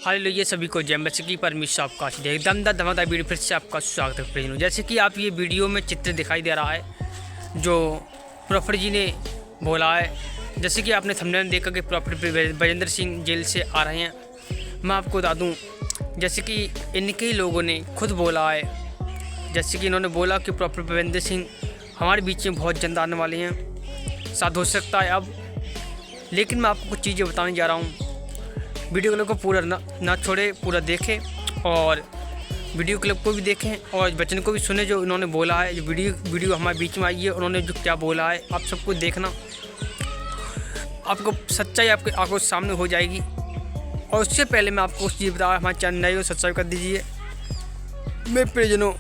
Hallelujah, सभी को जय मसीह की परमेश्वर आपका आशीष दे। दमदार धमाकेदार वीडियो फिर से आपका स्वागत है प्रियजनों। जैसे कि आप ये वीडियो में चित्र दिखाई दे रहा है जो प्रॉफिट जी ने बोला है। जैसे कि आपने थंबनेल में देखा कि प्रॉफिट बजेंद्र सिंह जेल से आ रहे हैं। मैं आपको बता दूँ, जैसे कि इनके ही लोगों ने खुद बोला है, जैसे कि इन्होंने बोला कि प्रॉफिट बजेंद्र सिंह हमारे बीच में बहुत जल्द आने वाले हैं, शायद हो सकता है अब। लेकिन मैं आपको कुछ चीज़ें बताने जा रहा हूँ। वीडियो क्लिप को पूरा ना छोड़े, पूरा देखें और वीडियो क्लिप को भी देखें और वचन को भी सुने जो इन्होंने बोला है। जो वीडियो हमारे बीच में आई है, उन्होंने जो क्या बोला है, आप सबको देखना, आपको सच्चाई आपके आंखों के सामने हो जाएगी। और उससे पहले मैं आपको कुछ चीज़ बताया, हमारे चैनल नए हो सब्सक्राइब कर दीजिए मेरे प्रियजनों।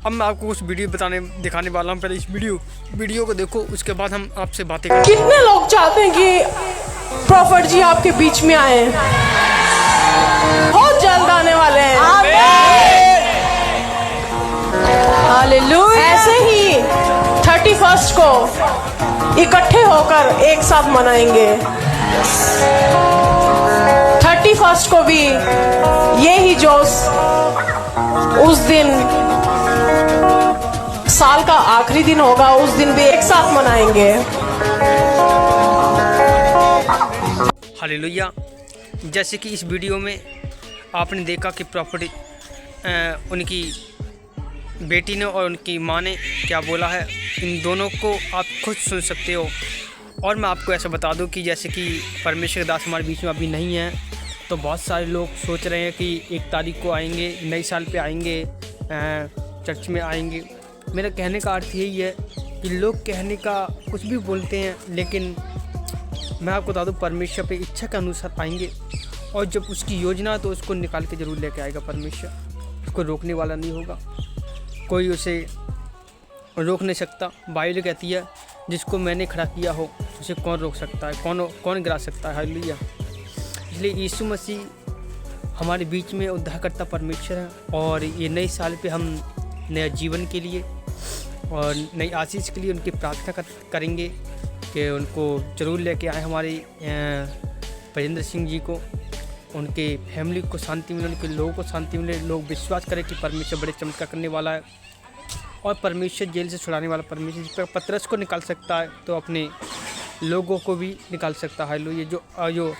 अब मैं आपको कुछ वीडियो दिखाने वाला हूँ। पहले इस वीडियो को देखो, उसके बाद हम आपसे बातें करें। कितने लोग चाहते हैं कि प्रॉफिट जी आपके बीच में आए? बहुत जल्द आने वाले हैं। हालेलुया। ऐसे ही 31 को इकट्ठे होकर एक साथ मनाएंगे। 31 को भी यही जोश, उस दिन साल का आखिरी दिन होगा, उस दिन भी एक साथ मनाएंगे। हालेलुया। जैसे कि इस वीडियो में आपने देखा कि प्रॉफिट उनकी बेटी ने और उनकी माँ ने क्या बोला है, इन दोनों को आप खुद सुन सकते हो। और मैं आपको ऐसा बता दूं कि जैसे कि परमेश्वर दास हमारे बीच में अभी नहीं है, तो बहुत सारे लोग सोच रहे हैं कि 1 तारीख को आएंगे, नए साल पे आएंगे, चर्च में आएंगे। मेरा कहने का अर्थ यही है कि लोग कहने का कुछ भी बोलते हैं, लेकिन मैं आपको बता दूँ परमेश्वर पे इच्छा के अनुसार आएंगे। और जब उसकी योजना तो उसको निकाल के ज़रूर लेके आएगा परमेश्वर। उसको रोकने वाला नहीं होगा, कोई उसे रोक नहीं सकता। बाइबल कहती है जिसको मैंने खड़ा किया हो उसे कौन रोक सकता है, कौन गिरा सकता है। हालेलुया। इसलिए यीशु मसीह हमारे बीच में उद्धारकर्ता परमेश्वर है। और ये नए साल पे हम नया जीवन के लिए और नई आशीष के लिए उनकी प्रार्थना करेंगे कि उनको ज़रूर लेके आए, हमारे बजेंद्र सिंह जी को, उनके फैमिली को शांति मिले, उनके लोगों को शांति मिले। लोग विश्वास करें कि परमेश्वर बड़े चमत्कार करने वाला है और परमेश्वर जेल से छुड़ाने वाला परमेश्वर। जिस पर पतरस को निकाल सकता है तो अपने लोगों को भी निकाल सकता है। हालेलुया। जो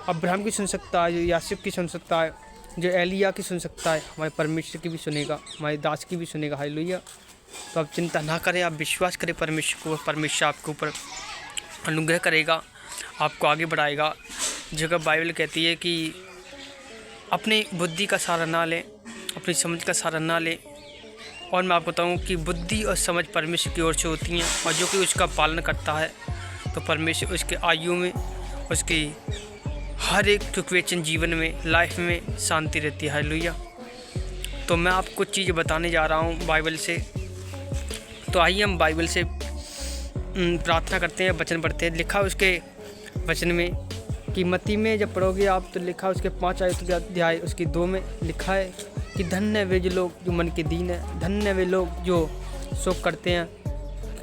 अब्राहम की सुन सकता है, जो यासूब की सुन सकता है, जो एलिया की सुन सकता है, हमारे परमेश्वर की भी सुनेगा, हमारे दास की भी सुनेगा। हालेलुया। तो आप चिंता ना करें, आप विश्वास करें परमेश्वर को। परमेश्वर आपके ऊपर अनुग्रह करेगा, आपको आगे बढ़ाएगा। जगह बाइबल कहती है कि अपनी बुद्धि का सहारा ना लें, अपनी समझ का सहारा ना लें। और मैं आपको बताऊं कि बुद्धि और समझ परमेश्वर की ओर से होती हैं, और जो कि उसका पालन करता है तो परमेश्वर उसके आयु में, उसकी हर एक सिचुएशन जीवन में, लाइफ में शांति रहती है। हालेलुया। तो मैं आपको कुछ चीज़ें बताने जा रहा हूँ बाइबल से। तो आइए हम बाइबल से प्रार्थना करते हैं, वचन पढ़ते हैं। लिखा उसके वचन में कि मत्ती में जब पढ़ोगे आप तो लिखा उसके 5 अध्याय उसकी 2 में लिखा है कि धन्य वे जो लोग जो मन के दीन है, धन्य वे लोग जो शोक करते हैं,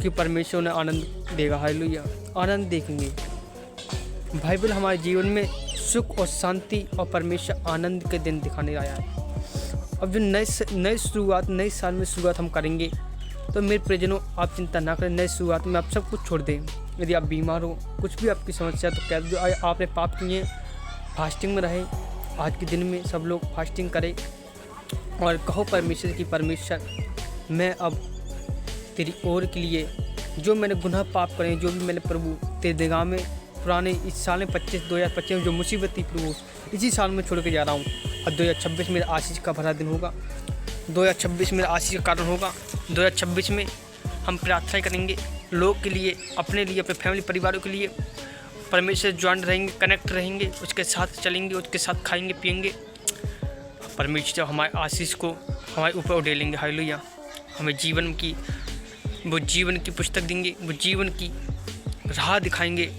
कि परमेश्वर उन्हें आनंद देगा। हालेलुया। आनंद देखेंगे। बाइबल हमारे जीवन में सुख और शांति और परमेश्वर आनंद के दिन दिखाने आया है। अब जो नए शुरुआत, नए साल में शुरुआत हम करेंगे, तो मेरे प्रियजनों आप चिंता ना करें। नए शुरुआत में आप सब कुछ छोड़ दें। यदि आप बीमार हो, कुछ भी आपकी समस्या, तो कह जो आपने पाप किए, फास्टिंग में रहें। आज के दिन में सब लोग फास्टिंग करें और कहो परमेश्वर की, परमेश्वर मैं अब तेरी ओर के लिए जो मैंने गुनाह पाप करे, जो भी मैंने प्रभु तेरे निगाह में पुराने इस साल में 2025 में जो मुसीबत थी प्रभु, इसी साल में छोड़ के जा रहा हूँ। अब 2026 मेरा आशीष का भरा दिन होगा, 2026 मेरा आशीष का कारण होगा। 2026 में हम प्रार्थना करेंगे लोग के लिए, अपने लिए, अपने फैमिली परिवारों के लिए। परमेश्वर ज्वाइन रहेंगे, कनेक्ट रहेंगे, उसके साथ चलेंगे, उसके साथ खाएंगे पिएंगे। परमेश्वर हमारे आशीष को हमारे ऊपर उड़ेलेंगे। हालेलुया। हमें जीवन की पुस्तक देंगे, वो जीवन की राह दिखाएंगे।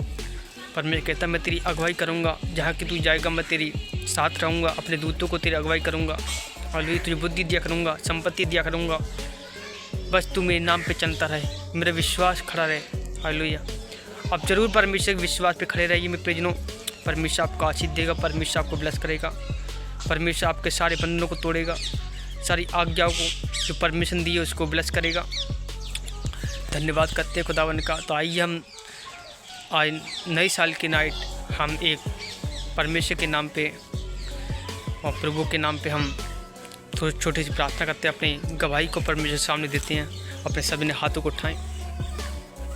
परमेश्वर कहता है मैं तेरी अगुवाई करूँगा, जहाँ कि तू जाएगा मैं तेरी साथ रहूँगा, अपने दूतों को तेरी अगुवाई करूँगा। हालेलुया। तुझे बुद्धि दिया करूँगा, संपत्ति दिया करूँगा, बस तू मेरे नाम पे चलता रहे, मेरा विश्वास खड़ा रहे। हालेलुया। अब जरूर परमेश्वर के विश्वास पे खड़े रहिए मेरे प्रियजनों। परमेश्वर आपको आशीष देगा, परमेश्वर आपको ब्लेस करेगा। परमेश्वर आपके सारे बंधनों को तोड़ेगा, सारी आज्ञाओं को जो परमिशन दी है उसको ब्लेस करेगा। धन्यवाद करते हैं खुदावन का। तो आइए हम आज नए साल की नाइट हम एक परमेश्वर के नाम पे और प्रभु के नाम पे हम थोड़ी छोटी सी प्रार्थना करते हैं, अपनी गवाही को परमेश्वर सामने देते हैं। अपने सभी ने हाथों को उठाएं।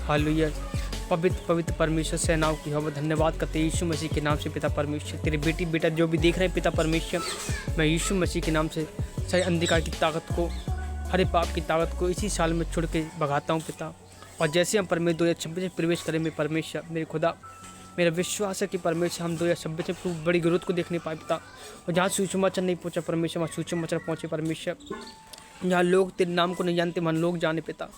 हालेलुया। पवित्र पवित्र परमेश्वर सेनाओं की हम धन्यवाद करते हैं यीशु मसीह के नाम से। पिता परमेश्वर, तेरे बेटी बेटा जो भी देख रहे हैं पिता परमेश्वर, मैं यीशु मसीह के नाम से सारे अंधकार की ताकत को, हरे पाप की ताकत को इसी साल में छोड़ के भगाता हूँ पिता। और जैसे हम परमेश्वर 2026 में प्रवेश करें मेरे परमेश्वर, मेरे खुदा, मेरा विश्वास है कि परमेश्वर हम 2026 में खूब बड़ी ग्रोथ को देखने पाए पिता। और जहाँ सुसमाचार नहीं पहुँचा परमेश्वर, वहाँ सुसमाचार पहुँचे परमेश्वर। जहाँ लोग तेरे नाम को नहीं जानते वहाँ लोग जाने पिता।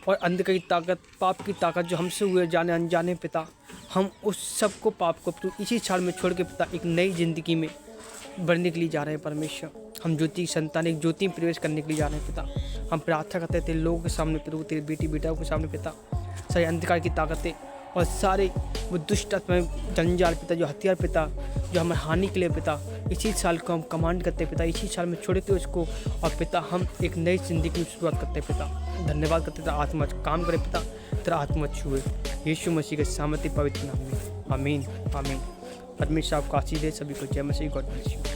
और अंधकार की ताकत, पाप की ताकत जो हमसे हुए जाने अनजाने पिता, हम उस सब को पाप को तू इसी साल में छोड़ के पिता एक नई ज़िंदगी में बढ़ने के लिए जा रहे हैं परमेश्वर। हम ज्योति की संतान एक ज्योति में प्रवेश करने के लिए जा रहे हैं पिता। हम प्रार्थना करते हैं तेरे लोगों के सामने प्रभु, तेरे बेटी बेटाओं के सामने पिता, सारे अंधकार की ताकतें और सारे वो दुष्ट जंजाल पिता, जो हथियार पिता, जो हमें हानि के लिए पिता, इसी साल को हम कमांड करते पिता, इसी साल में छोड़ के उसको। और पिता हम एक नई जिंदगी की शुरुआत करते पिता। धन्यवाद करते तेरा आत्मा काम करे पिता, तेरा आत्मा छुए यीशु मसीह के सामर्थ्य पवित्र नाम में। आमीन आमीन। परमेश्वर आपको आशीष दे। सभी को जय मसीह। God bless you.